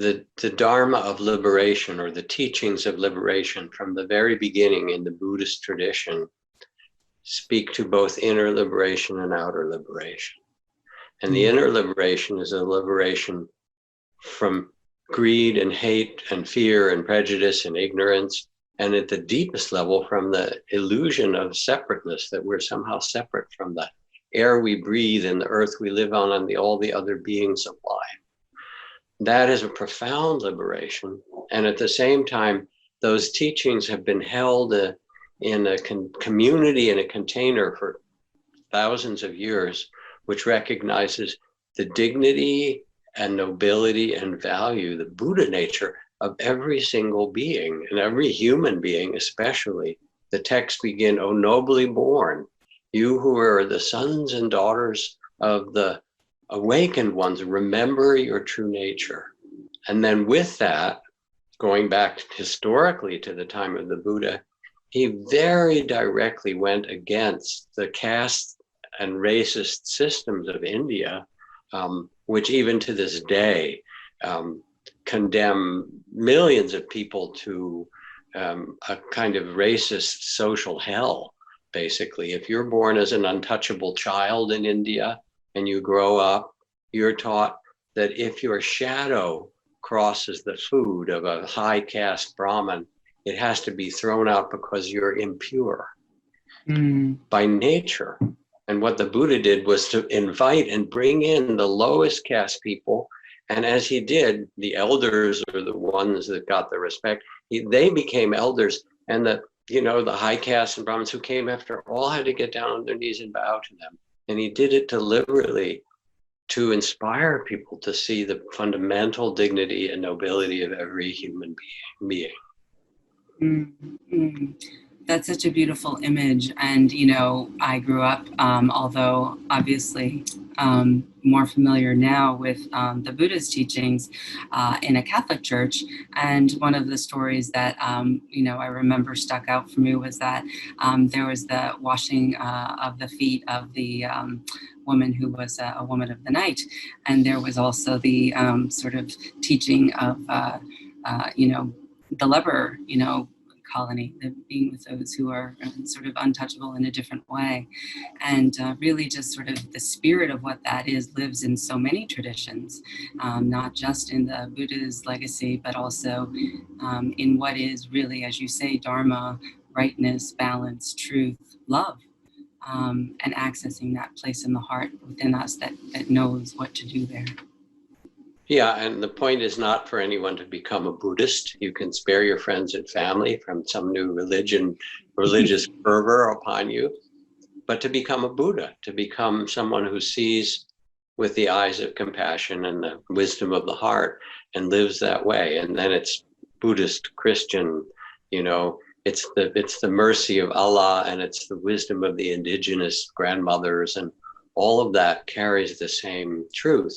the Dharma of liberation, or the teachings of liberation from the very beginning in the Buddhist tradition, speak to both inner liberation and outer liberation. And the inner liberation is a liberation from greed and hate and fear and prejudice and ignorance, and at the deepest level from the illusion of separateness, that we're somehow separate from the air we breathe and the earth we live on and all the other beings of life. That is a profound liberation. And at the same time, those teachings have been held in a community, in a container for thousands of years, which recognizes the dignity and nobility and value, the Buddha nature of every single being, and every human being especially. The texts begin, "O nobly born, you who are the sons and daughters of the awakened ones, remember your true nature." And then with that, going back historically to the time of the Buddha, he very directly went against the caste and racist systems of India, which even to this day condemn millions of people to a kind of racist social hell, basically. If you're born as an untouchable child in India and you grow up, you're taught that if your shadow crosses the food of a high-caste Brahmin, it has to be thrown out because you're impure by nature. And what the Buddha did was to invite and bring in the lowest caste people. And as he did, the elders, or the ones that got the respect, they became elders. And the high caste and Brahmins who came after all had to get down on their knees and bow to them. And he did it deliberately to inspire people to see the fundamental dignity and nobility of every human being. Mm-hmm. That's such a beautiful image. And, I grew up, although obviously more familiar now with the Buddhist teachings in a Catholic church. And one of the stories that, I remember stuck out for me was that there was the washing of the feet of the woman who was a woman of the night. And there was also the sort of teaching of, the leper, colony, being with those who are sort of untouchable in a different way. And really just sort of the spirit of what that is lives in so many traditions, not just in the Buddha's legacy, but also in what is really, as you say, Dharma, rightness, balance, truth, love, and accessing that place in the heart within us that knows what to do there. Yeah, and the point is not for anyone to become a Buddhist. You can spare your friends and family from some new religious fervor upon you, but to become a Buddha, to become someone who sees with the eyes of compassion and the wisdom of the heart and lives that way. And then it's Buddhist, Christian, it's the mercy of Allah, and it's the wisdom of the indigenous grandmothers, and all of that carries the same truth.